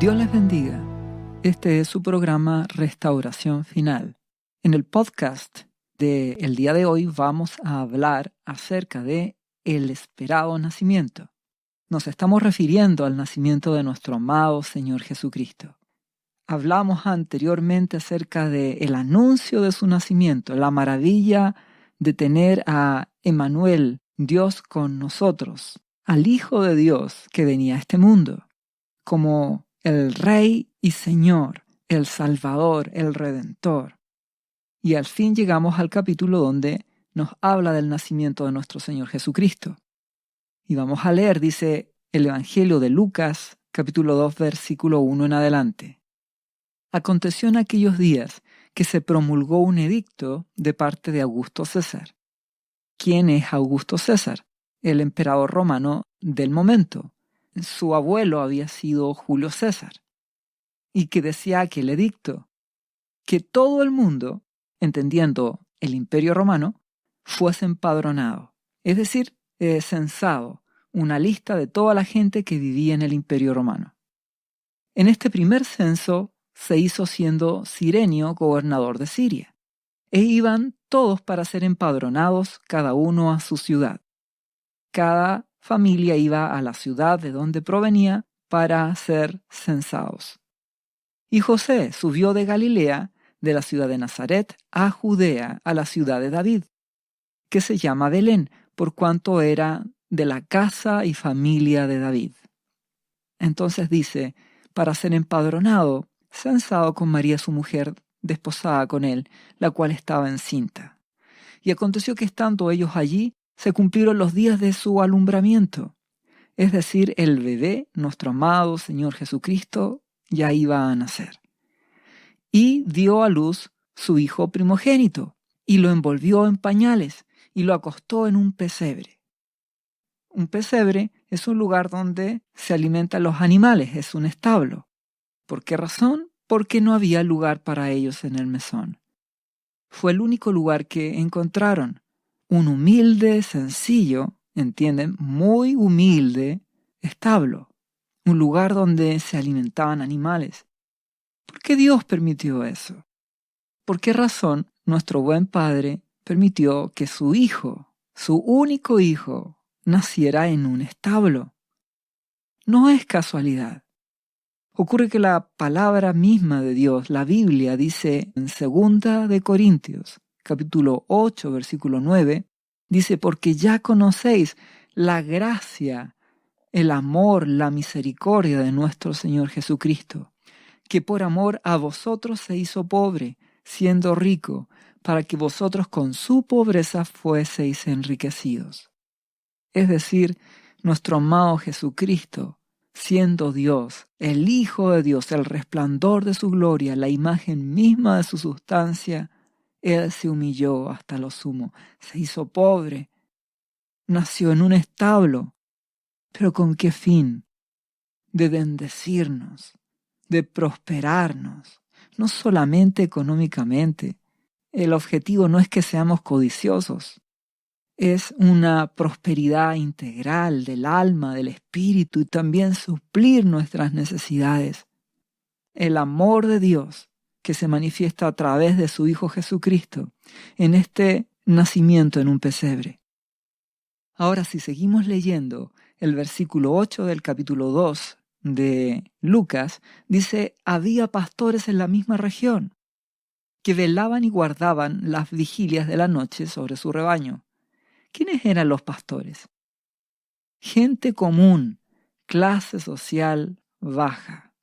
Dios les bendiga. Este es su programa Restauración Final. En el podcast del día de hoy vamos a hablar acerca de el esperado nacimiento. Nos estamos refiriendo al nacimiento de nuestro amado Señor Jesucristo. Hablamos anteriormente acerca del anuncio de su nacimiento, la maravilla de tener a Emmanuel, Dios con nosotros, al Hijo de Dios que venía a este mundo, como el Rey y Señor, el Salvador, el Redentor. Y al fin llegamos al capítulo donde nos habla del nacimiento de nuestro Señor Jesucristo. Y vamos a leer, dice el Evangelio de Lucas, capítulo 2, versículo 1 en adelante. Aconteció en aquellos días que se promulgó un edicto de parte de Augusto César. ¿Quién es Augusto César? El emperador romano del momento. Su abuelo había sido Julio César. Y que decía aquel edicto que todo el mundo, entendiendo el imperio romano, fuese empadronado, es decir, censado, una lista de toda la gente que vivía en el imperio romano. En este primer censo se hizo siendo Cirenio gobernador de Siria, e iban todos para ser empadronados, cada uno a su ciudad. Cada familia iba a la ciudad de donde provenía para ser censados. Y José subió de Galilea, de la ciudad de Nazaret, a Judea, a la ciudad de David, que se llama Belén, por cuanto era de la casa y familia de David. Entonces dice, para ser empadronado, censado con María su mujer, desposada con él, la cual estaba encinta. Y aconteció que estando ellos allí, se cumplieron los días de su alumbramiento. Es decir, el bebé, nuestro amado Señor Jesucristo, ya iba a nacer. Y dio a luz su hijo primogénito, y lo envolvió en pañales, y lo acostó en un pesebre. Un pesebre es un lugar donde se alimentan los animales, es un establo. ¿Por qué razón? Porque no había lugar para ellos en el mesón. Fue el único lugar que encontraron. Un humilde, sencillo, ¿entienden? Muy humilde establo. Un lugar donde se alimentaban animales. ¿Por qué Dios permitió eso? ¿Por qué razón nuestro buen Padre permitió que su hijo, su único hijo, naciera en un establo? No es casualidad. Ocurre que la palabra misma de Dios, la Biblia, dice en 2 de Corintios, capítulo 8, versículo 9, dice, porque ya conocéis la gracia, el amor, la misericordia de nuestro Señor Jesucristo, que por amor a vosotros se hizo pobre, siendo rico, para que vosotros con su pobreza fueseis enriquecidos. Es decir, nuestro amado Jesucristo, siendo Dios, el Hijo de Dios, el resplandor de su gloria, la imagen misma de su sustancia, Él se humilló hasta lo sumo, se hizo pobre, nació en un establo, pero ¿con qué fin? De bendecirnos, de prosperarnos, no solamente económicamente. El objetivo no es que seamos codiciosos, es una prosperidad integral del alma, del espíritu y también suplir nuestras necesidades. El amor de Dios que se manifiesta a través de su Hijo Jesucristo en este nacimiento en un pesebre. Ahora, si seguimos leyendo el versículo 8 del capítulo 2 de Lucas, dice, había pastores en la misma región que velaban y guardaban las vigilias de la noche sobre su rebaño. ¿Quiénes eran los pastores? Gente común, clase social baja,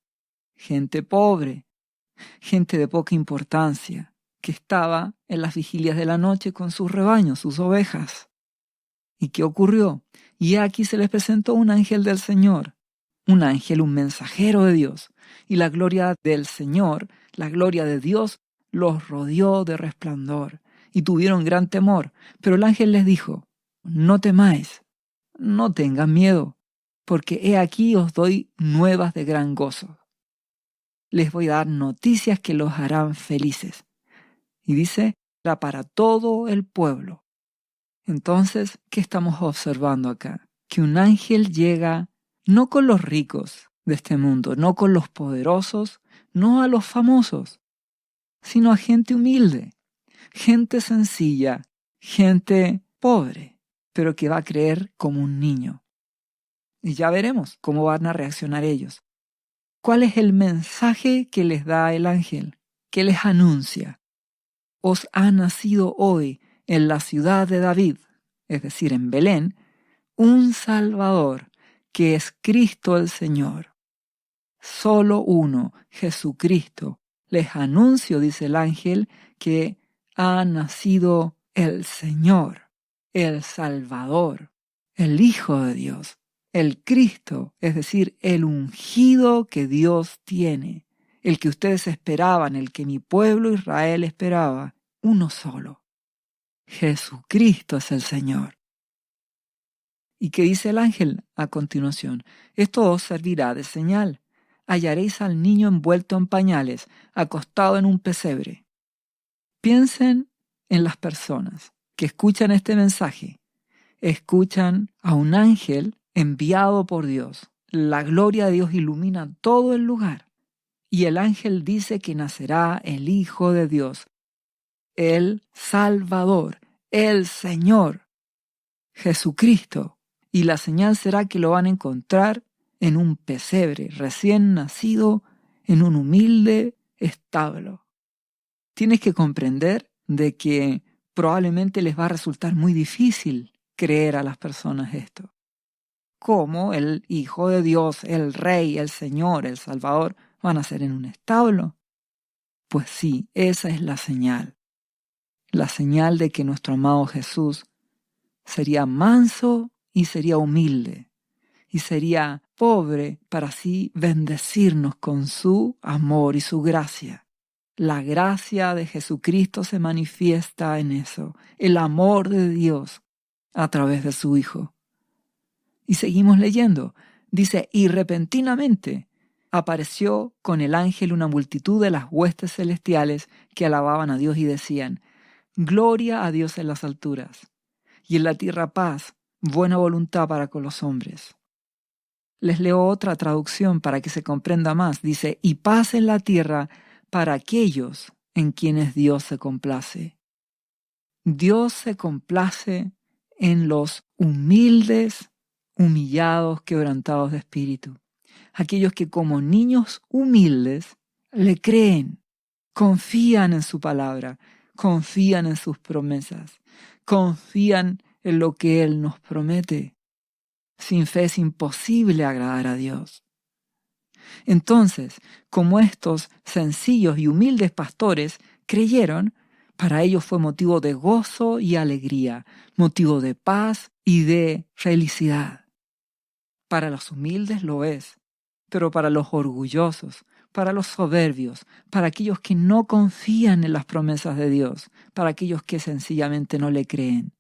gente pobre, gente de poca importancia, que estaba en las vigilias de la noche con sus rebaños, sus ovejas. ¿Y qué ocurrió? Y aquí se les presentó un ángel del Señor, un ángel, un mensajero de Dios, y la gloria del Señor, la gloria de Dios, los rodeó de resplandor, y tuvieron gran temor. Pero el ángel les dijo, no temáis, no tengan miedo, porque he aquí os doy nuevas de gran gozo. Les voy a dar noticias que los harán felices. Y dice, era para todo el pueblo. Entonces, ¿qué estamos observando acá? Que un ángel llega no con los ricos de este mundo, no con los poderosos, no a los famosos, sino a gente humilde, gente sencilla, gente pobre, pero que va a creer como un niño. Y ya veremos cómo van a reaccionar ellos. ¿Cuál es el mensaje que les da el ángel? ¿Qué les anuncia? Os ha nacido hoy en la ciudad de David, es decir, en Belén, un Salvador, que es Cristo el Señor. Solo uno, Jesucristo. Les anuncio, dice el ángel, que ha nacido el Señor, el Salvador, el Hijo de Dios, el Cristo, es decir, el ungido que Dios tiene, el que ustedes esperaban, el que mi pueblo Israel esperaba, uno solo. Jesucristo es el Señor. ¿Y qué dice el ángel a continuación? Esto os servirá de señal. Hallaréis al niño envuelto en pañales, acostado en un pesebre. Piensen en las personas que escuchan este mensaje. Escuchan a un ángel enviado por Dios. La gloria de Dios ilumina todo el lugar. Y el ángel dice que nacerá el Hijo de Dios, el Salvador, el Señor, Jesucristo. Y la señal será que lo van a encontrar en un pesebre recién nacido en un humilde establo. Tienes que comprender de que probablemente les va a resultar muy difícil creer a las personas esto. ¿Cómo el Hijo de Dios, el Rey, el Señor, el Salvador van a ser en un establo? Pues sí, esa es la señal. La señal de que nuestro amado Jesús sería manso y sería humilde, y sería pobre para así bendecirnos con su amor y su gracia. La gracia de Jesucristo se manifiesta en eso, el amor de Dios a través de su Hijo. Y seguimos leyendo. Dice, y repentinamente apareció con el ángel una multitud de las huestes celestiales que alababan a Dios y decían, gloria a Dios en las alturas, y en la tierra paz, buena voluntad para con los hombres. Les leo otra traducción para que se comprenda más. Dice, y paz en la tierra para aquellos en quienes Dios se complace. Dios se complace en los humildes, humillados, quebrantados de espíritu. Aquellos que como niños humildes le creen, confían en su palabra, confían en sus promesas, confían en lo que Él nos promete. Sin fe es imposible agradar a Dios. Entonces, como estos sencillos y humildes pastores creyeron, para ellos fue motivo de gozo y alegría, motivo de paz y de felicidad. Para los humildes lo es, pero para los orgullosos, para los soberbios, para aquellos que no confían en las promesas de Dios, para aquellos que sencillamente no le creen,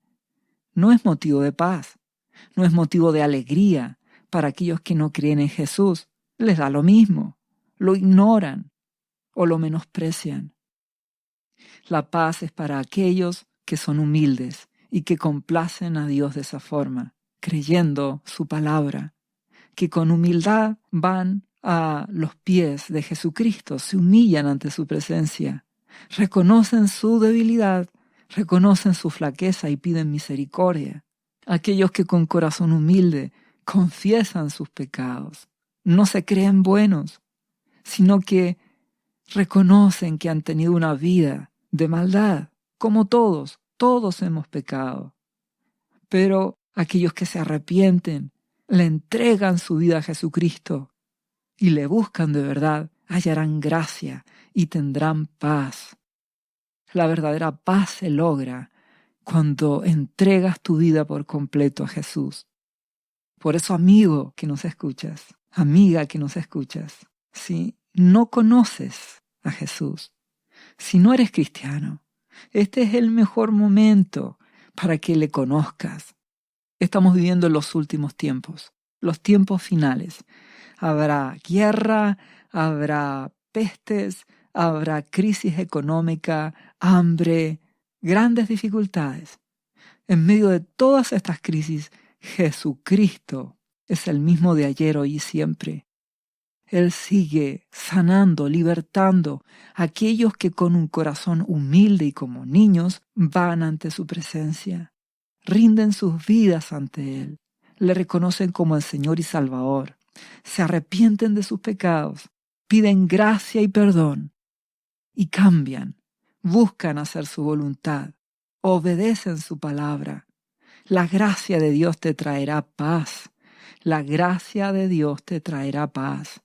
no es motivo de paz, no es motivo de alegría. Para aquellos que no creen en Jesús, les da lo mismo, lo ignoran o lo menosprecian. La paz es para aquellos que son humildes y que complacen a Dios de esa forma, creyendo su palabra, que con humildad van a los pies de Jesucristo, se humillan ante su presencia, reconocen su debilidad, reconocen su flaqueza y piden misericordia. Aquellos que con corazón humilde confiesan sus pecados, no se creen buenos, sino que reconocen que han tenido una vida de maldad, como todos hemos pecado. Pero aquellos que se arrepienten, le entregan su vida a Jesucristo y le buscan de verdad, hallarán gracia y tendrán paz. La verdadera paz se logra cuando entregas tu vida por completo a Jesús. Por eso, amigo que nos escuchas, amiga que nos escuchas, si no conoces a Jesús, si no eres cristiano, este es el mejor momento para que le conozcas. Estamos viviendo los últimos tiempos, los tiempos finales. Habrá guerra, habrá pestes, habrá crisis económica, hambre, grandes dificultades. En medio de todas estas crisis, Jesucristo es el mismo de ayer, hoy y siempre. Él sigue sanando, libertando a aquellos que con un corazón humilde y como niños van ante su presencia. Rinden sus vidas ante Él. Le reconocen como el Señor y Salvador. Se arrepienten de sus pecados. Piden gracia y perdón. Y cambian. Buscan hacer su voluntad. Obedecen su palabra. La gracia de Dios te traerá paz. La gracia de Dios te traerá paz.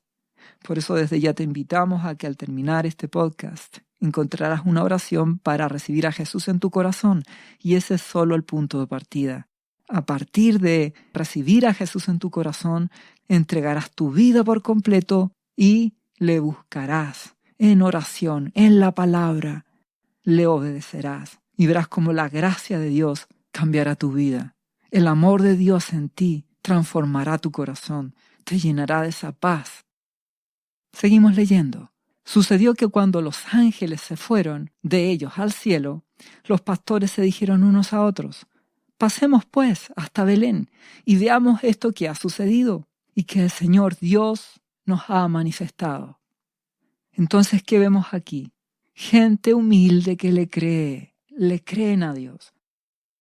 Por eso desde ya te invitamos a que al terminar este podcast encontrarás una oración para recibir a Jesús en tu corazón, y ese es solo el punto de partida. A partir de recibir a Jesús en tu corazón, entregarás tu vida por completo y le buscarás en oración, en la palabra, le obedecerás y verás cómo la gracia de Dios cambiará tu vida. El amor de Dios en ti transformará tu corazón, te llenará de esa paz. Seguimos leyendo. Sucedió que cuando los ángeles se fueron de ellos al cielo, los pastores se dijeron unos a otros: pasemos pues hasta Belén y veamos esto que ha sucedido y que el Señor Dios nos ha manifestado. Entonces, ¿qué vemos aquí? Gente humilde que le creen a Dios,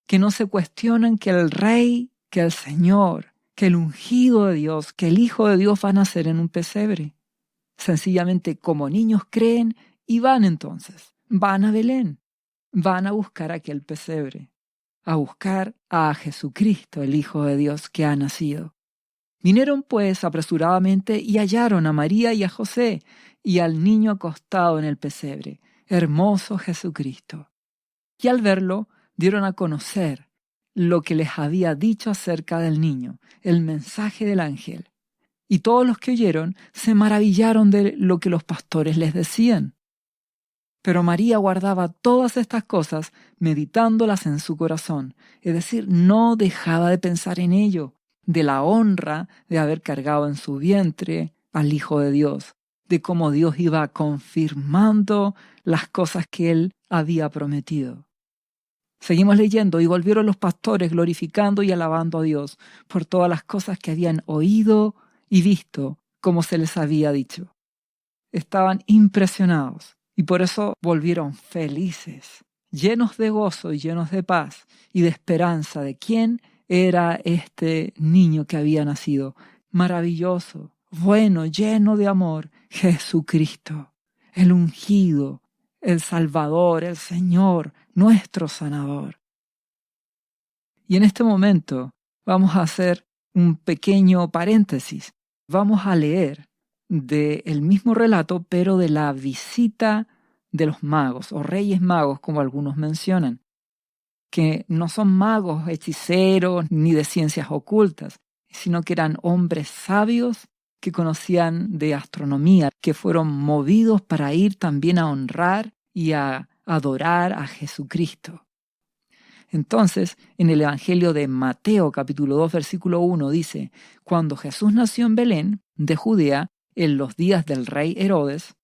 que no se cuestionan que el Rey, que el Señor, que el ungido de Dios, que el Hijo de Dios va a nacer en un pesebre. Sencillamente como niños creen y van entonces, van a Belén, van a buscar aquel pesebre, a buscar a Jesucristo, el Hijo de Dios que ha nacido. Vinieron pues apresuradamente y hallaron a María y a José y al niño acostado en el pesebre, hermoso Jesucristo. Y al verlo dieron a conocer lo que les había dicho acerca del niño, el mensaje del ángel. Y todos los que oyeron se maravillaron de lo que los pastores les decían. Pero María guardaba todas estas cosas, meditándolas en su corazón. Es decir, no dejaba de pensar en ello, de la honra de haber cargado en su vientre al Hijo de Dios, de cómo Dios iba confirmando las cosas que Él había prometido. Seguimos leyendo, y volvieron los pastores glorificando y alabando a Dios por todas las cosas que habían oído y visto, como se les había dicho. Estaban impresionados y por eso volvieron felices, llenos de gozo y llenos de paz y de esperanza de quién era este niño que había nacido. Maravilloso, bueno, lleno de amor, Jesucristo, el ungido, el Salvador, el Señor, nuestro sanador. Y en este momento vamos a hacer un pequeño paréntesis. Vamos a leer del mismo relato, pero de la visita de los magos, o reyes magos, como algunos mencionan, que no son magos, hechiceros, ni de ciencias ocultas, sino que eran hombres sabios que conocían de astronomía, que fueron movidos para ir también a honrar y a adorar a Jesucristo. Entonces, en el Evangelio de Mateo, capítulo 2, versículo 1, dice: cuando Jesús nació en Belén, de Judea, en los días del rey Herodes.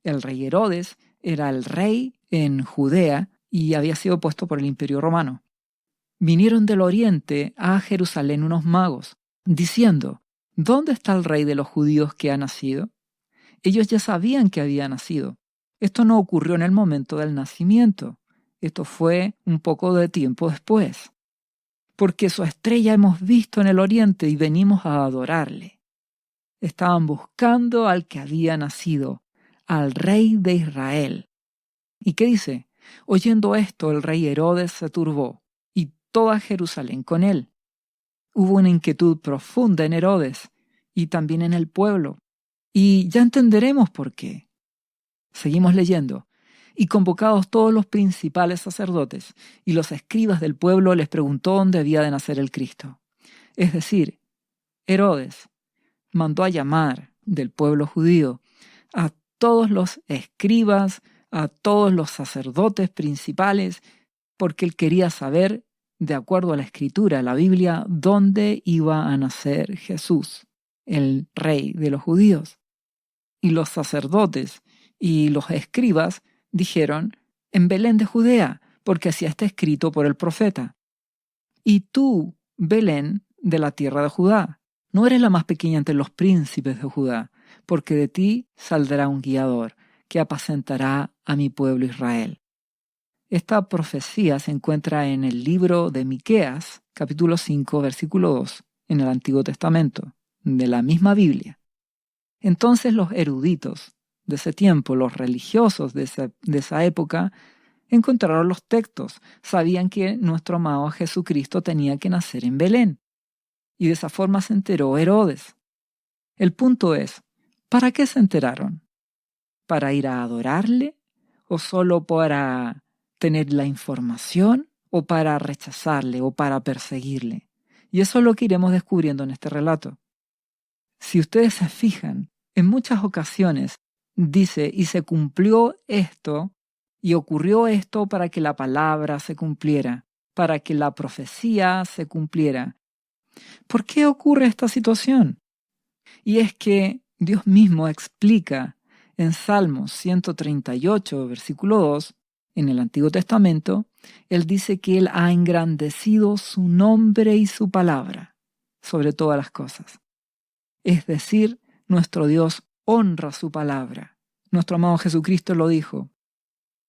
El rey Herodes era el rey en Judea y había sido puesto por el Imperio Romano. Vinieron del oriente a Jerusalén unos magos, diciendo: ¿dónde está el rey de los judíos que ha nacido? Ellos ya sabían que había nacido. Esto no ocurrió en el momento del nacimiento. Esto fue un poco de tiempo después. Porque su estrella hemos visto en el oriente y venimos a adorarle. Estaban buscando al que había nacido, al rey de Israel. ¿Y qué dice? Oyendo esto, el rey Herodes se turbó, y toda Jerusalén con él. Hubo una inquietud profunda en Herodes, y también en el pueblo. Y ya entenderemos por qué. Seguimos leyendo. Y convocados todos los principales sacerdotes y los escribas del pueblo, les preguntó dónde había de nacer el Cristo. Es decir, Herodes mandó a llamar del pueblo judío a todos los escribas, a todos los sacerdotes principales, porque él quería saber, de acuerdo a la Escritura, la Biblia, dónde iba a nacer Jesús, el rey de los judíos. Y los sacerdotes y los escribas dijeron: en Belén de Judea, porque así está escrito por el profeta. Y tú, Belén, de la tierra de Judá, no eres la más pequeña entre los príncipes de Judá, porque de ti saldrá un guiador que apacentará a mi pueblo Israel. Esta profecía se encuentra en el libro de Miqueas, capítulo 5, versículo 2, en el Antiguo Testamento, de la misma Biblia. Entonces los eruditos de ese tiempo, los religiosos de esa época, encontraron los textos, sabían que nuestro amado Jesucristo tenía que nacer en Belén. Y de esa forma se enteró Herodes. El punto es, ¿para qué se enteraron? ¿Para ir a adorarle? ¿O solo para tener la información? ¿O para rechazarle? ¿O para perseguirle? Y eso es lo que iremos descubriendo en este relato. Si ustedes se fijan, en muchas ocasiones dice, y se cumplió esto, y ocurrió esto para que la palabra se cumpliera, para que la profecía se cumpliera. ¿Por qué ocurre esta situación? Y es que Dios mismo explica en Salmos 138, versículo 2, en el Antiguo Testamento, Él dice que Él ha engrandecido su nombre y su palabra sobre todas las cosas. Es decir, nuestro Dios honra su palabra. Nuestro amado Jesucristo lo dijo.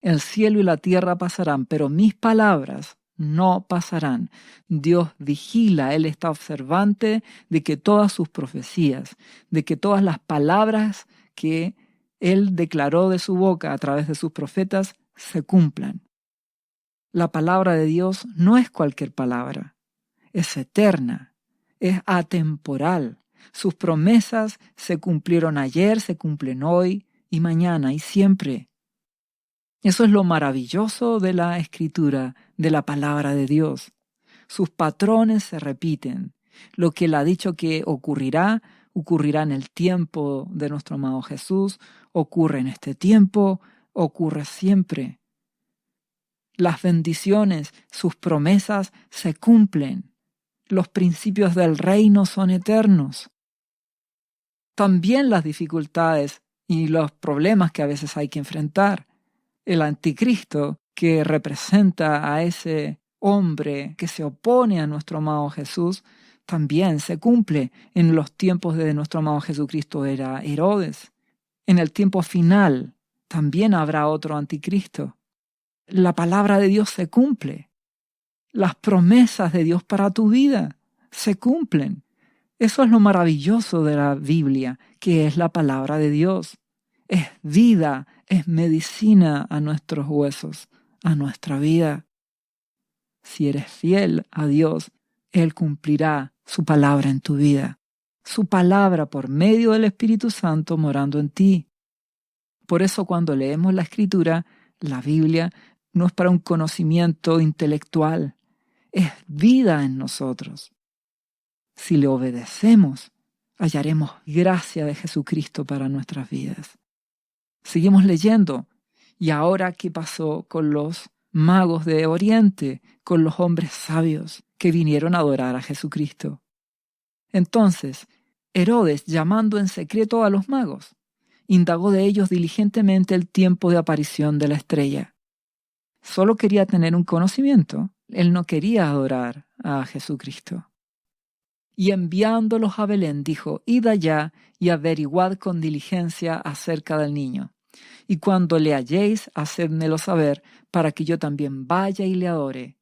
El cielo y la tierra pasarán, pero mis palabras no pasarán. Dios vigila, Él está observante de que todas sus profecías, de que todas las palabras que Él declaró de su boca a través de sus profetas se cumplan. La palabra de Dios no es cualquier palabra, es eterna, es atemporal. Sus promesas se cumplieron ayer, se cumplen hoy y mañana y siempre. Eso es lo maravilloso de la Escritura, de la palabra de Dios. Sus patrones se repiten. Lo que Él ha dicho que ocurrirá, ocurrirá en el tiempo de nuestro amado Jesús, ocurre en este tiempo, ocurre siempre. Las bendiciones, sus promesas se cumplen. Los principios del reino son eternos. También las dificultades y los problemas que a veces hay que enfrentar. El anticristo, que representa a ese hombre que se opone a nuestro amado Jesús, también se cumple. En los tiempos de nuestro amado Jesucristo era Herodes. En el tiempo final también habrá otro anticristo. La palabra de Dios se cumple. Las promesas de Dios para tu vida se cumplen. Eso es lo maravilloso de la Biblia, que es la palabra de Dios. Es vida, es medicina a nuestros huesos, a nuestra vida. Si eres fiel a Dios, Él cumplirá su palabra en tu vida. Su palabra por medio del Espíritu Santo morando en ti. Por eso cuando leemos la Escritura, la Biblia, no es para un conocimiento intelectual, es vida en nosotros. Si le obedecemos, hallaremos gracia de Jesucristo para nuestras vidas. Seguimos leyendo. ¿Y ahora qué pasó con los magos de Oriente, con los hombres sabios que vinieron a adorar a Jesucristo? Entonces, Herodes, llamando en secreto a los magos, indagó de ellos diligentemente el tiempo de aparición de la estrella. Solo quería tener un conocimiento. Él no quería adorar a Jesucristo. Y enviándolos a Belén, dijo, id allá y averiguad con diligencia acerca del niño. Y cuando le halléis, hacedmelo saber, para que yo también vaya y le adore.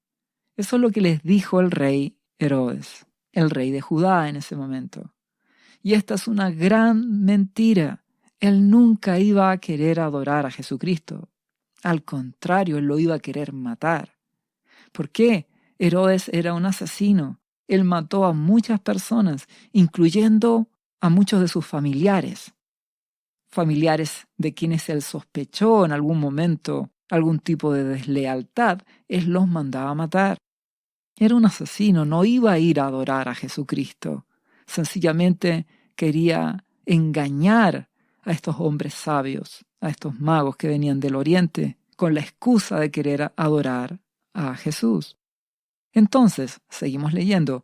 Eso es lo que les dijo el rey Herodes, el rey de Judá en ese momento. Y esta es una gran mentira. Él nunca iba a querer adorar a Jesucristo. Al contrario, él lo iba a querer matar. ¿Por qué? Herodes era un asesino. Él mató a muchas personas, incluyendo a muchos de sus familiares. Familiares de quienes él sospechó en algún momento algún tipo de deslealtad, él los mandaba a matar. Era un asesino, no iba a ir a adorar a Jesucristo. Sencillamente quería engañar a estos hombres sabios, a estos magos que venían del Oriente, con la excusa de querer adorar a Jesús. Entonces, seguimos leyendo,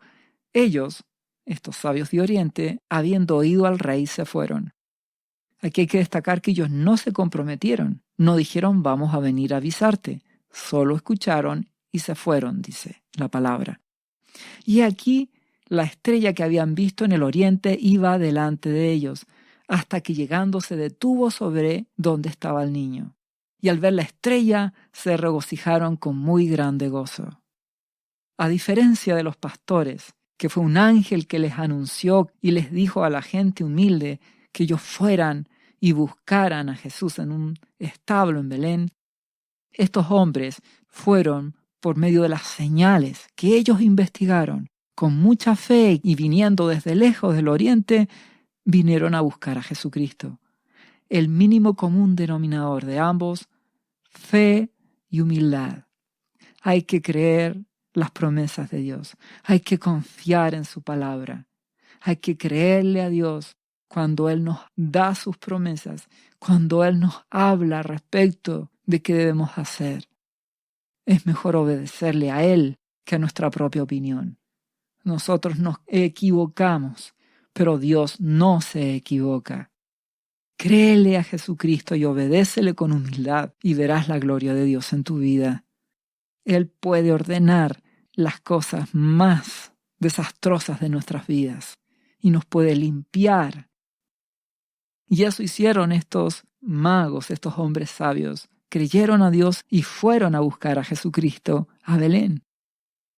ellos, estos sabios de Oriente, habiendo oído al rey, se fueron. Aquí hay que destacar que ellos no se comprometieron, no dijeron vamos a venir a avisarte, solo escucharon y se fueron, dice la palabra. Y aquí la estrella que habían visto en el oriente iba delante de ellos, hasta que llegando se detuvo sobre donde estaba el niño. Y al ver la estrella se regocijaron con muy grande gozo. A diferencia de los pastores, que fue un ángel que les anunció y les dijo a la gente humilde que ellos fueran y buscaran a Jesús en un establo en Belén, estos hombres fueron por medio de las señales que ellos investigaron, con mucha fe y viniendo desde lejos del oriente, vinieron a buscar a Jesucristo. El mínimo común denominador de ambos, fe y humildad. Hay que creer las promesas de Dios. Hay que confiar en su palabra. Hay que creerle a Dios cuando Él nos da sus promesas, cuando Él nos habla respecto de qué debemos hacer. Es mejor obedecerle a Él que a nuestra propia opinión. Nosotros nos equivocamos, pero Dios no se equivoca. Créele a Jesucristo y obedécele con humildad y verás la gloria de Dios en tu vida. Él puede ordenar las cosas más desastrosas de nuestras vidas y nos puede limpiar. Y eso hicieron estos magos, estos hombres sabios. Creyeron a Dios y fueron a buscar a Jesucristo a Belén,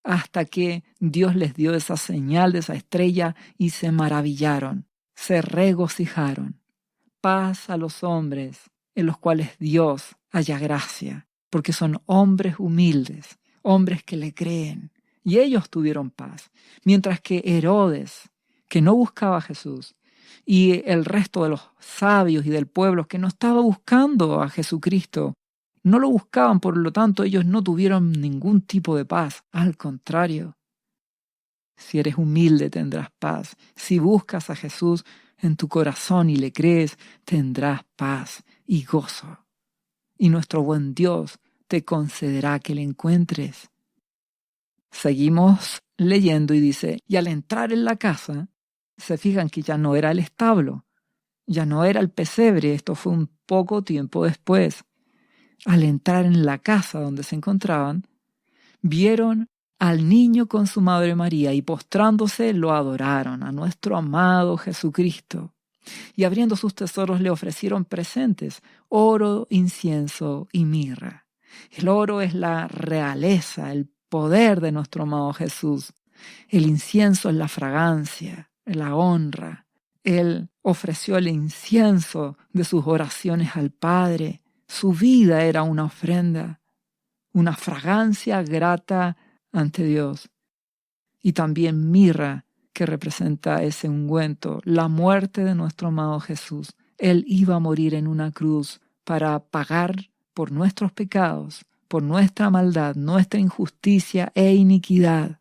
hasta que Dios les dio esa señal de esa estrella y se maravillaron, se regocijaron. Paz a los hombres en los cuales Dios haya gracia, porque son hombres humildes, hombres que le creen, y ellos tuvieron paz, mientras que Herodes, que no buscaba a Jesús, y el resto de los sabios y del pueblo que no estaba buscando a Jesucristo, no lo buscaban, por lo tanto ellos no tuvieron ningún tipo de paz. Al contrario, si eres humilde tendrás paz. Si buscas a Jesús en tu corazón y le crees, tendrás paz y gozo. Y nuestro buen Dios te concederá que le encuentres. Seguimos leyendo y dice, y al entrar en la casa, se fijan que ya no era el establo, ya no era el pesebre, esto fue un poco tiempo después. Al entrar en la casa donde se encontraban, vieron al niño con su madre María y postrándose lo adoraron a nuestro amado Jesucristo. Y abriendo sus tesoros le ofrecieron presentes, oro, incienso y mirra. El oro es la realeza, el poder de nuestro amado Jesús. El incienso es la fragancia, la honra. Él ofreció el incienso de sus oraciones al Padre. Su vida era una ofrenda, una fragancia grata ante Dios. Y también mirra, que representa ese ungüento, la muerte de nuestro amado Jesús. Él iba a morir en una cruz para pagar por nuestros pecados, por nuestra maldad, nuestra injusticia e iniquidad,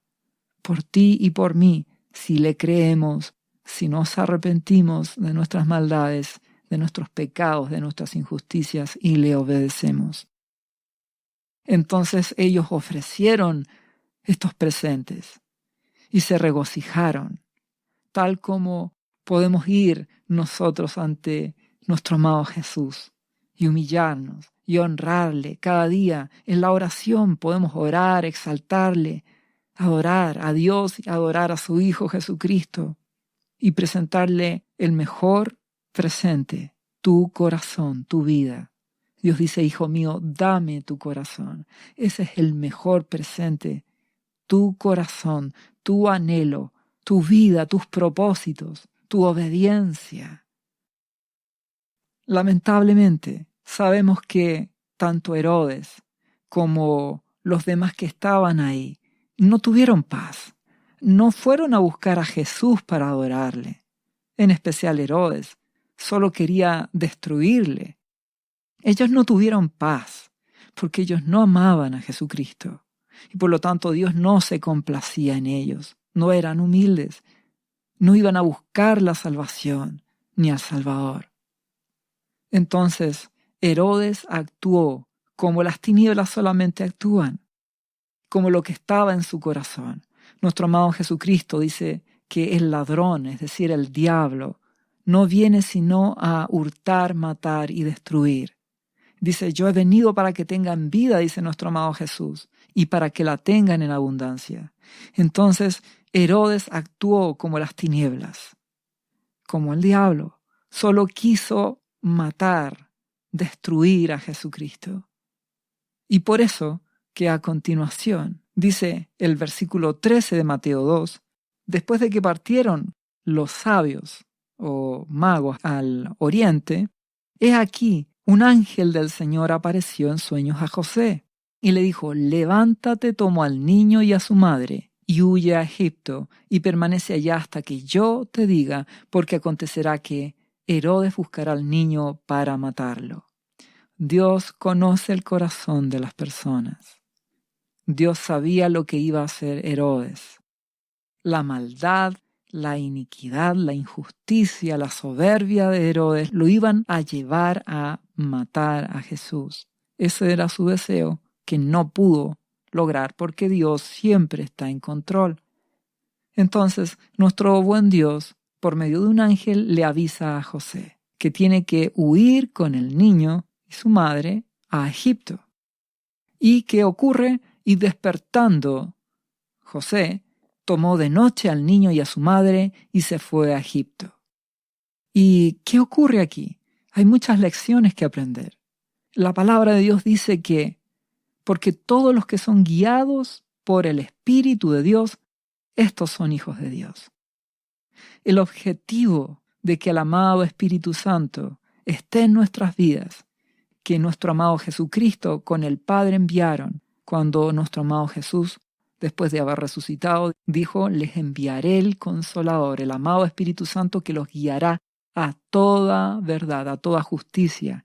por ti y por mí, si le creemos, si nos arrepentimos de nuestras maldades, de nuestros pecados, de nuestras injusticias y le obedecemos. Entonces ellos ofrecieron estos presentes y se regocijaron, tal como podemos ir nosotros ante nuestro amado Jesús y humillarnos y honrarle cada día. En la oración podemos orar, exaltarle, adorar a Dios y adorar a su Hijo Jesucristo y presentarle el mejor presente, tu corazón, tu vida. Dios dice, hijo mío, dame tu corazón. Ese es el mejor presente, tu corazón, tu anhelo, tu vida, tus propósitos, tu obediencia. Lamentablemente, sabemos que tanto Herodes como los demás que estaban ahí no tuvieron paz. No fueron a buscar a Jesús para adorarle. En especial Herodes, solo quería destruirle. Ellos no tuvieron paz porque ellos no amaban a Jesucristo. Y por lo tanto Dios no se complacía en ellos. No eran humildes. No iban a buscar la salvación ni al Salvador. Entonces Herodes actuó como las tinieblas solamente actúan, como lo que estaba en su corazón. Nuestro amado Jesucristo dice que el ladrón, es decir, el diablo, no viene sino a hurtar, matar y destruir. Dice, yo he venido para que tengan vida, dice nuestro amado Jesús, y para que la tengan en abundancia. Entonces Herodes actuó como las tinieblas, como el diablo, solo quiso matar, destruir a Jesucristo. Y por eso que a continuación, dice el versículo 13 de Mateo 2, después de que partieron los sabios o magos al oriente, he aquí un ángel del Señor apareció en sueños a José y le dijo: levántate, toma al niño y a su madre y huye a Egipto y permanece allá hasta que yo te diga, porque acontecerá que Herodes buscará al niño para matarlo. Dios conoce el corazón de las personas. Dios sabía lo que iba a hacer Herodes. La maldad, la iniquidad, la injusticia, la soberbia de Herodes lo iban a llevar a matar a Jesús. Ese era su deseo, que no pudo lograr porque Dios siempre está en control. Entonces, nuestro buen Dios, por medio de un ángel, le avisa a José que tiene que huir con el niño y su madre a Egipto. ¿Y qué ocurre? Y despertando, José tomó de noche al niño y a su madre y se fue a Egipto. ¿Y qué ocurre aquí? Hay muchas lecciones que aprender. La palabra de Dios dice que porque todos los que son guiados por el Espíritu de Dios, estos son hijos de Dios. El objetivo de que el amado Espíritu Santo esté en nuestras vidas, que nuestro amado Jesucristo con el Padre enviaron, cuando nuestro amado Jesús, después de haber resucitado, dijo: les enviaré el Consolador, el amado Espíritu Santo, que los guiará a toda verdad, a toda justicia.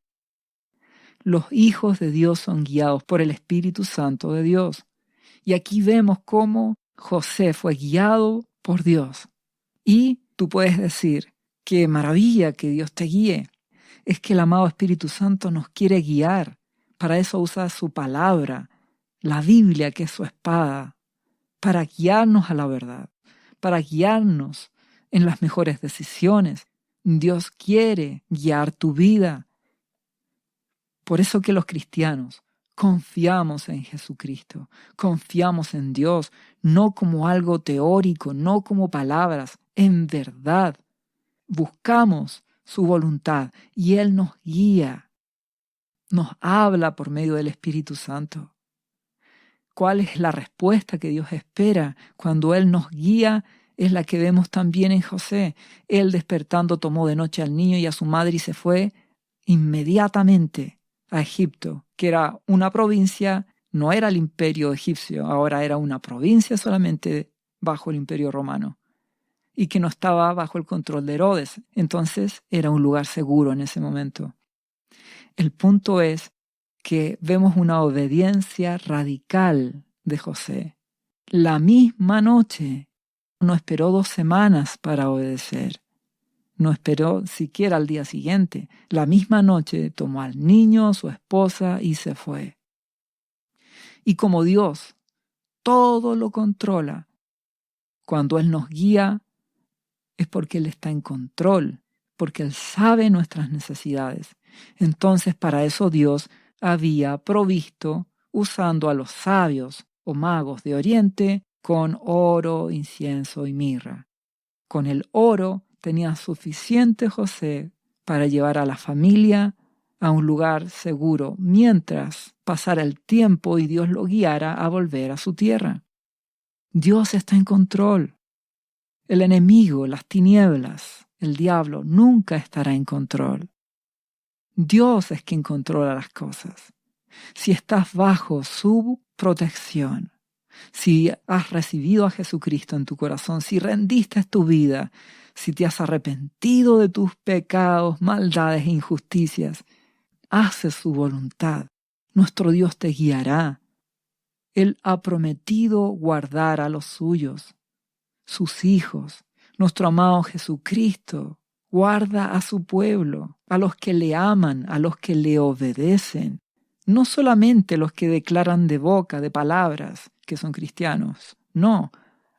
Los hijos de Dios son guiados por el Espíritu Santo de Dios. Y aquí vemos cómo José fue guiado por Dios. Y tú puedes decir: qué maravilla que Dios te guíe. Es que el amado Espíritu Santo nos quiere guiar. Para eso usa su palabra, la Biblia, que es su espada, para guiarnos a la verdad, para guiarnos en las mejores decisiones. Dios quiere guiar tu vida. Por eso que los cristianos confiamos en Jesucristo, confiamos en Dios, no como algo teórico, no como palabras, en verdad. Buscamos su voluntad y Él nos guía, nos habla por medio del Espíritu Santo. ¿Cuál es la respuesta que Dios espera cuando Él nos guía? Es la que vemos también en José. Él, despertando, tomó de noche al niño y a su madre y se fue inmediatamente a Egipto, que era una provincia, no era el imperio egipcio, ahora era una provincia solamente bajo el imperio romano, y que no estaba bajo el control de Herodes. Entonces era un lugar seguro en ese momento. El punto es que vemos una obediencia radical de José. La misma noche, no esperó 2 semanas para obedecer. No esperó siquiera al día siguiente. La misma noche tomó al niño, su esposa y se fue. Y como Dios todo lo controla, cuando Él nos guía, es porque Él está en control, porque Él sabe nuestras necesidades. Entonces, para eso Dios había provisto, usando a los sabios o magos de Oriente, con oro, incienso y mirra. Con el oro tenía suficiente José para llevar a la familia a un lugar seguro, mientras pasara el tiempo y Dios lo guiara a volver a su tierra. Dios está en control. El enemigo, las tinieblas, el diablo, nunca estará en control. Dios es quien controla las cosas. Si estás bajo su protección, si has recibido a Jesucristo en tu corazón, si rendiste tu vida, si te has arrepentido de tus pecados, maldades e injusticias, haces su voluntad. Nuestro Dios te guiará. Él ha prometido guardar a los suyos, sus hijos. Nuestro amado Jesucristo guarda a su pueblo, a los que le aman, a los que le obedecen. No solamente los que declaran de boca, de palabras, que son cristianos. No,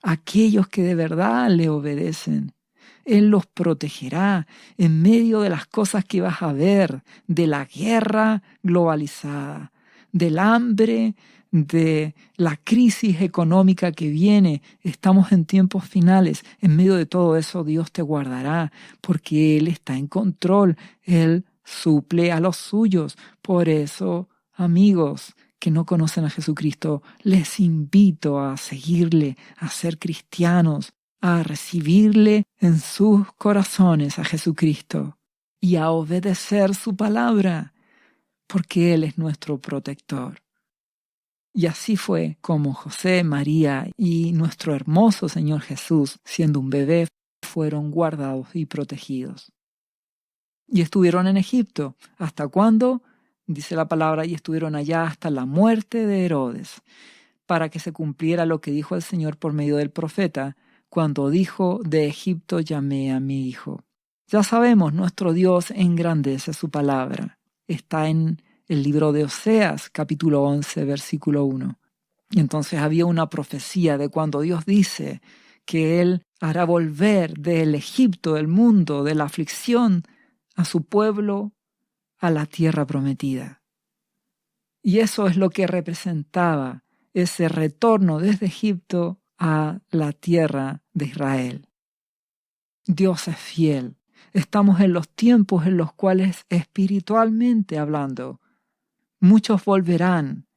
aquellos que de verdad le obedecen. Él los protegerá en medio de las cosas que vas a ver, de la guerra globalizada, del hambre, de la crisis económica que viene. Estamos en tiempos finales. En medio de todo eso, Dios te guardará porque Él está en control. Él suple a los suyos. Por eso, amigos que no conocen a Jesucristo, les invito a seguirle, a ser cristianos, a recibirle en sus corazones a Jesucristo y a obedecer su palabra, porque Él es nuestro protector. Y así fue como José, María y nuestro hermoso Señor Jesús, siendo un bebé, fueron guardados y protegidos. Y estuvieron en Egipto. ¿Hasta cuándo? Dice la palabra, y estuvieron allá hasta la muerte de Herodes, para que se cumpliera lo que dijo el Señor por medio del profeta, cuando dijo, de Egipto llamé a mi hijo. Ya sabemos, nuestro Dios engrandece su palabra. Está en el libro de Oseas, capítulo 11, versículo 1. Y entonces había una profecía de cuando Dios dice que Él hará volver del Egipto, del mundo, de la aflicción, a su pueblo, a la tierra prometida. Y eso es lo que representaba ese retorno desde Egipto a la tierra de Israel. Dios es fiel. Estamos en los tiempos en los cuales, espiritualmente hablando, muchos volverán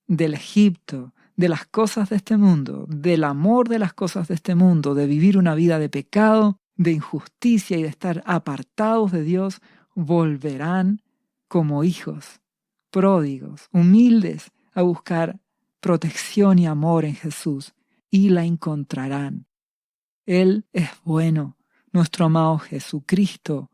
del Egipto, de las cosas de este mundo, del amor de las cosas de este mundo, de vivir una vida de pecado, de injusticia y de estar apartados de Dios, volverán como hijos pródigos, humildes, a buscar protección y amor en Jesús, y la encontrarán. Él es bueno. Nuestro amado Jesucristo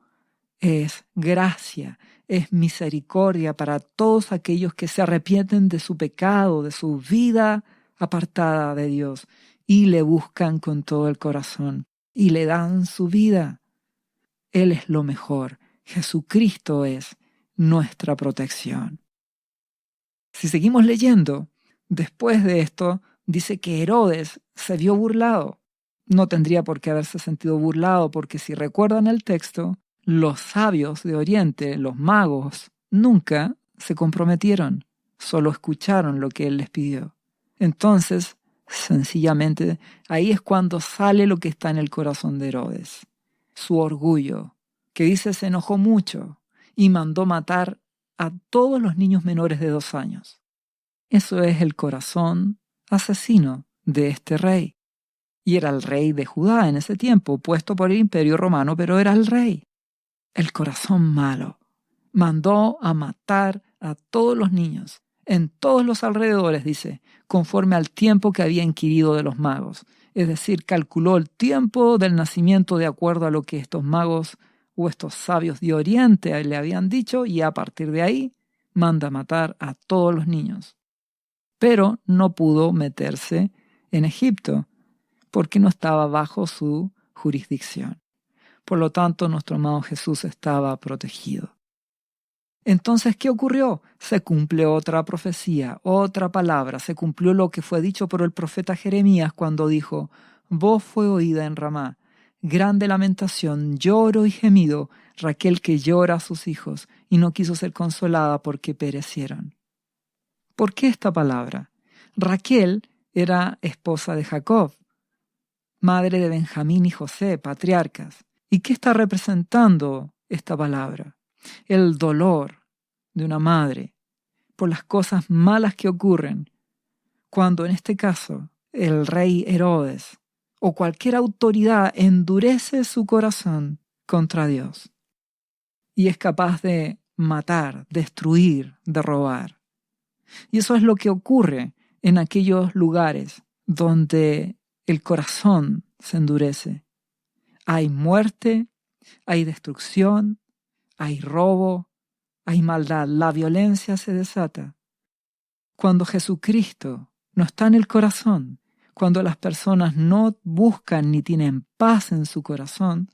es gracia, es misericordia para todos aquellos que se arrepienten de su pecado, de su vida apartada de Dios, y le buscan con todo el corazón, y le dan su vida. Él es lo mejor. Jesucristo es nuestra protección. Si seguimos leyendo, después de esto, dice que Herodes se vio burlado. No tendría por qué haberse sentido burlado, porque si recuerdan el texto, los sabios de Oriente, los magos, nunca se comprometieron, solo escucharon lo que él les pidió. Entonces, sencillamente, ahí es cuando sale lo que está en el corazón de Herodes, su orgullo, que dice se enojó mucho y mandó matar a todos los niños menores de 2 años. Eso es el corazón asesino de este rey. Y era el rey de Judá en ese tiempo, puesto por el Imperio Romano, pero era el rey. El corazón malo. Mandó a matar a todos los niños, en todos los alrededores, dice, conforme al tiempo que había inquirido de los magos. Es decir, calculó el tiempo del nacimiento de acuerdo a lo que estos magos o estos sabios de Oriente le habían dicho, y a partir de ahí manda matar a todos los niños. Pero no pudo meterse en Egipto, porque no estaba bajo su jurisdicción. Por lo tanto, nuestro amado Jesús estaba protegido. Entonces, ¿qué ocurrió? Se cumple otra profecía, otra palabra. Se cumplió lo que fue dicho por el profeta Jeremías cuando dijo: voz fue oída en Ramá, grande lamentación, lloro y gemido, Raquel que llora a sus hijos y no quiso ser consolada porque perecieron. ¿Por qué esta palabra? Raquel era esposa de Jacob, madre de Benjamín y José, patriarcas. ¿Y qué está representando esta palabra? El dolor de una madre por las cosas malas que ocurren cuando, en este caso, el rey Herodes o cualquier autoridad endurece su corazón contra Dios y es capaz de matar, destruir, de robar. Y eso es lo que ocurre en aquellos lugares donde el corazón se endurece. Hay muerte, hay destrucción, hay robo, hay maldad, la violencia se desata. Cuando Jesucristo no está en el corazón, cuando las personas no buscan ni tienen paz en su corazón,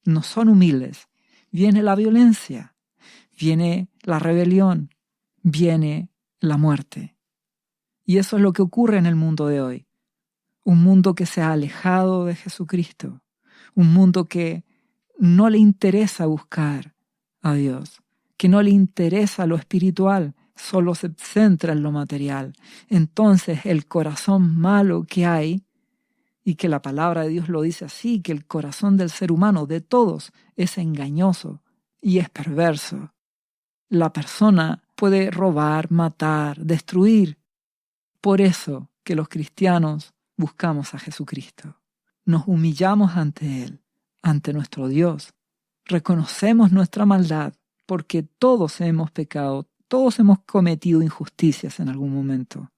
no son humildes, viene la violencia, viene la rebelión, viene la muerte. Y eso es lo que ocurre en el mundo de hoy. Un mundo que se ha alejado de Jesucristo, un mundo que no le interesa buscar a Dios, que no le interesa lo espiritual, solo se centra en lo material. Entonces el corazón malo que hay, y que la palabra de Dios lo dice así, que el corazón del ser humano, de todos, es engañoso y es perverso. La persona puede robar, matar, destruir. Por eso que los cristianos buscamos a Jesucristo. Nos humillamos ante Él, ante nuestro Dios. Reconocemos nuestra maldad porque todos hemos pecado, todos hemos cometido injusticias en algún momento.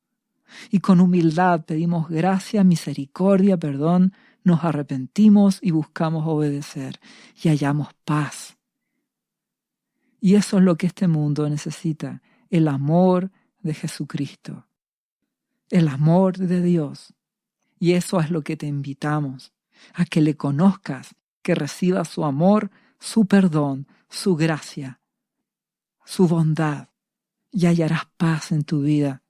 Y con humildad pedimos gracia, misericordia, perdón, nos arrepentimos y buscamos obedecer y hallamos paz. Y eso es lo que este mundo necesita, el amor de Jesucristo, el amor de Dios. Y eso es lo que te invitamos, a que le conozcas, que recibas su amor, su perdón, su gracia, su bondad, y hallarás paz en tu vida,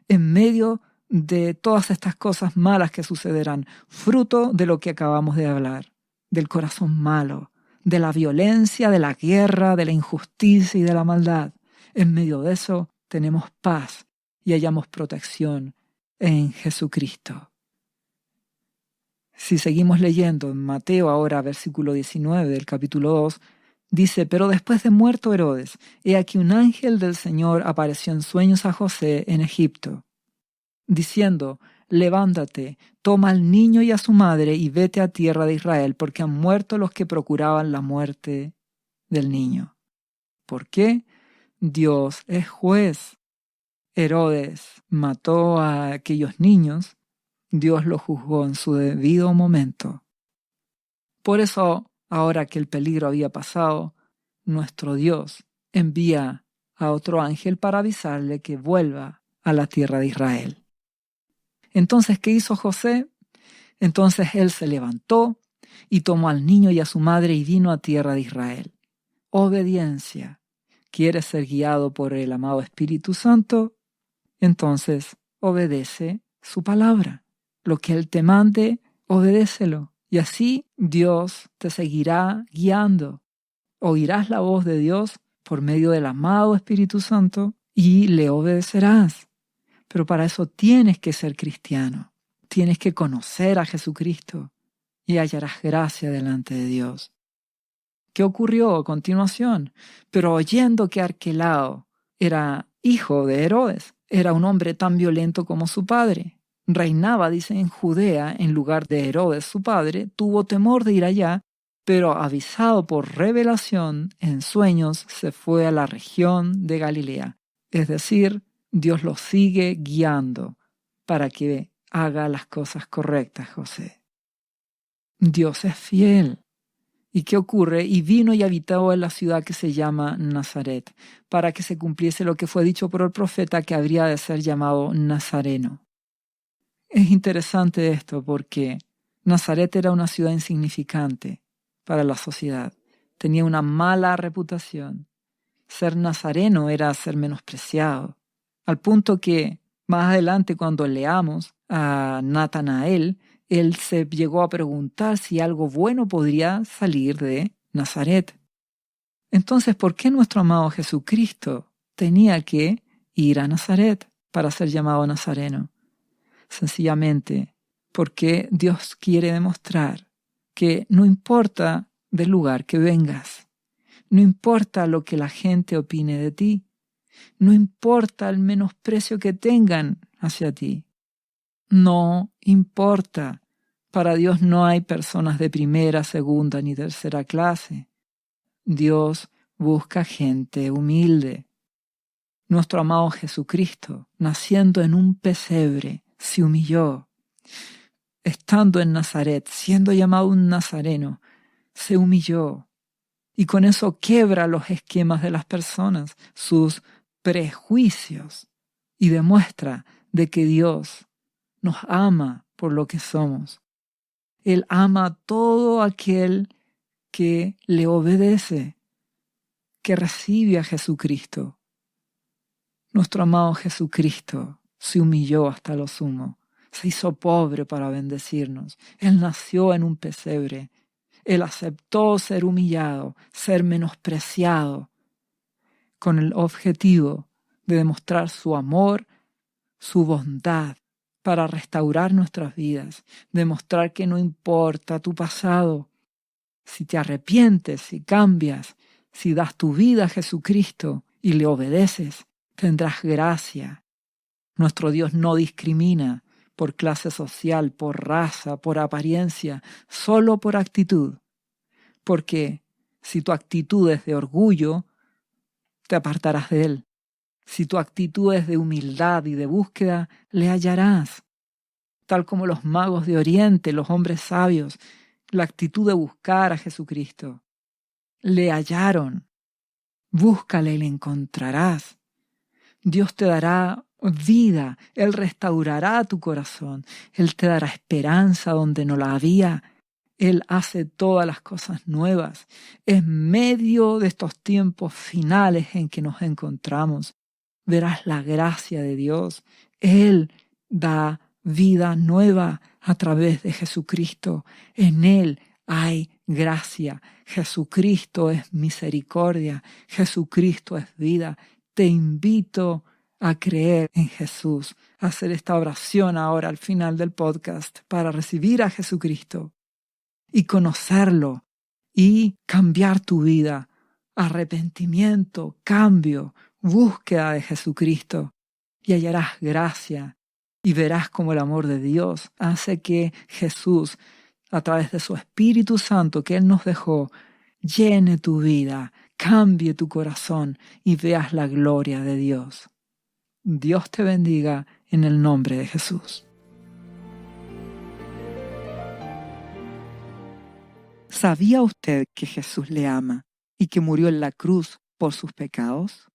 en medio de todas estas cosas malas que sucederán, fruto de lo que acabamos de hablar, del corazón malo, de la violencia, de la guerra, de la injusticia y de la maldad. En medio de eso tenemos paz y hallamos protección en Jesucristo. Si seguimos leyendo en Mateo ahora, versículo 19 del capítulo 2, dice: pero después de muerto Herodes, he aquí un ángel del Señor apareció en sueños a José en Egipto, diciendo: levántate, toma al niño y a su madre y vete a tierra de Israel, porque han muerto los que procuraban la muerte del niño. ¿Por qué? Dios es juez. Herodes mató a aquellos niños, Dios lo juzgó en su debido momento. Por eso, ahora que el peligro había pasado, nuestro Dios envía a otro ángel para avisarle que vuelva a la tierra de Israel. Entonces, ¿qué hizo José? Entonces él se levantó y tomó al niño y a su madre y vino a tierra de Israel. Obediencia. ¿Quieres ser guiado por el amado Espíritu Santo? Entonces obedece su palabra. Lo que Él te mande, obedécelo. Y así Dios te seguirá guiando. Oirás la voz de Dios por medio del amado Espíritu Santo y le obedecerás. Pero para eso tienes que ser cristiano. Tienes que conocer a Jesucristo y hallarás gracia delante de Dios. ¿Qué ocurrió a continuación? Pero oyendo que Arquelao era hijo de Herodes, era un hombre tan violento como su padre, reinaba, dice, en Judea en lugar de Herodes su padre, tuvo temor de ir allá, pero avisado por revelación en sueños se fue a la región de Galilea. Es decir, Dios lo sigue guiando para que haga las cosas correctas, José. Dios es fiel. ¿Y qué ocurre? Y vino y habitó en la ciudad que se llama Nazaret, para que se cumpliese lo que fue dicho por el profeta, que habría de ser llamado Nazareno. Es interesante esto porque Nazaret era una ciudad insignificante para la sociedad. Tenía una mala reputación. Ser nazareno era ser menospreciado. Al punto que más adelante, cuando leamos a Natanael, él se llegó a preguntar si algo bueno podría salir de Nazaret. Entonces, ¿por qué nuestro amado Jesucristo tenía que ir a Nazaret para ser llamado nazareno? Sencillamente porque Dios quiere demostrar que no importa del lugar que vengas, no importa lo que la gente opine de ti, no importa el menosprecio que tengan hacia ti, no importa. Para Dios no hay personas de primera, segunda ni tercera clase. Dios busca gente humilde. Nuestro amado Jesucristo, naciendo en un pesebre, se humilló. Estando en Nazaret, siendo llamado un nazareno, se humilló. Y con eso quiebra los esquemas de las personas, sus prejuicios, y demuestra de que Dios nos ama por lo que somos. Él ama a todo aquel que le obedece, que recibe a Jesucristo. Nuestro amado Jesucristo se humilló hasta lo sumo, se hizo pobre para bendecirnos. Él nació en un pesebre. Él aceptó ser humillado, ser menospreciado, con el objetivo de demostrar su amor, su bondad para restaurar nuestras vidas, demostrar que no importa tu pasado, si te arrepientes, si cambias, si das tu vida a Jesucristo y le obedeces, tendrás gracia. Nuestro Dios no discrimina por clase social, por raza, por apariencia, solo por actitud. Porque si tu actitud es de orgullo, te apartarás de Él. Si tu actitud es de humildad y de búsqueda, le hallarás. Tal como los magos de Oriente, los hombres sabios, la actitud de buscar a Jesucristo. Le hallaron. Búscale y le encontrarás. Dios te dará vida, Él restaurará tu corazón, Él te dará esperanza donde no la había. Él hace todas las cosas nuevas. En medio de estos tiempos finales en que nos encontramos, verás la gracia de Dios. Él da vida nueva a través de Jesucristo. En Él hay gracia. Jesucristo es misericordia. Jesucristo es vida. Te invito a creer en Jesús, a hacer esta oración ahora al final del podcast para recibir a Jesucristo y conocerlo y cambiar tu vida. Arrepentimiento, cambio, búsqueda de Jesucristo y hallarás gracia y verás cómo el amor de Dios hace que Jesús, a través de su Espíritu Santo que Él nos dejó, llene tu vida, cambie tu corazón y veas la gloria de Dios. Dios te bendiga en el nombre de Jesús. ¿Sabía usted que Jesús le ama y que murió en la cruz por sus pecados?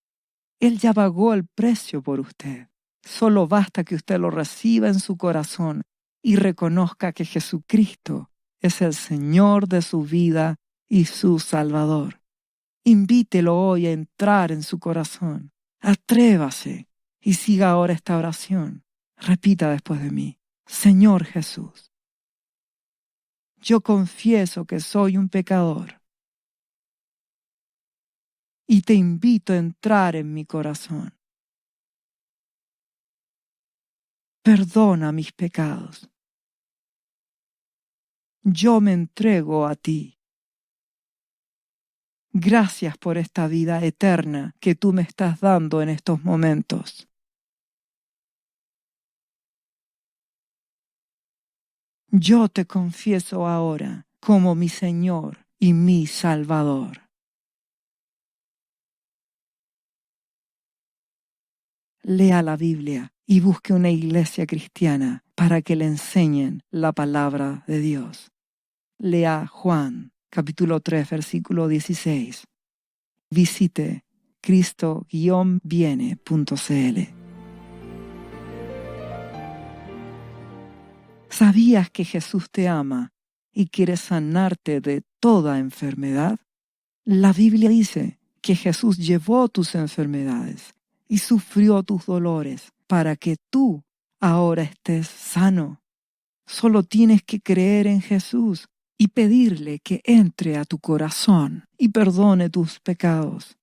Él ya pagó el precio por usted. Solo basta que usted lo reciba en su corazón y reconozca que Jesucristo es el Señor de su vida y su Salvador. Invítelo hoy a entrar en su corazón. Atrévase y siga ahora esta oración. Repita después de mí: Señor Jesús, yo confieso que soy un pecador y te invito a entrar en mi corazón. Perdona mis pecados. Yo me entrego a ti. Gracias por esta vida eterna que tú me estás dando en estos momentos. Yo te confieso ahora como mi Señor y mi Salvador. Lea la Biblia y busque una iglesia cristiana para que le enseñen la palabra de Dios. Lea Juan, capítulo 3, versículo 16. Visite cristo-viene.cl. ¿Sabías que Jesús te ama y quiere sanarte de toda enfermedad? La Biblia dice que Jesús llevó tus enfermedades y sufrió tus dolores para que tú ahora estés sano. Solo tienes que creer en Jesús y pedirle que entre a tu corazón y perdone tus pecados.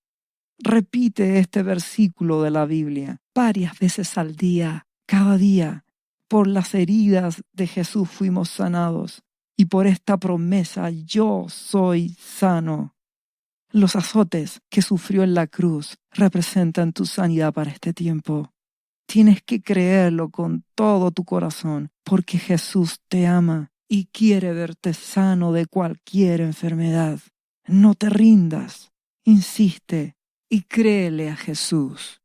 Repite este versículo de la Biblia varias veces al día, cada día. Por las heridas de Jesús fuimos sanados y por esta promesa yo soy sano. Los azotes que sufrió en la cruz representan tu sanidad para este tiempo. Tienes que creerlo con todo tu corazón, porque Jesús te ama y quiere verte sano de cualquier enfermedad. No te rindas, insiste y créele a Jesús.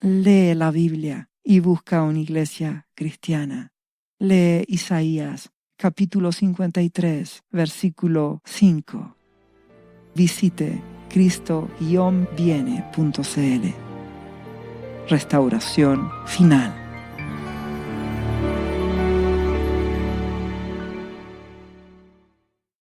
Lee la Biblia y busca una iglesia cristiana. Lee Isaías, capítulo 53, versículo 5. Visite cristo-viene.cl. Restauración final.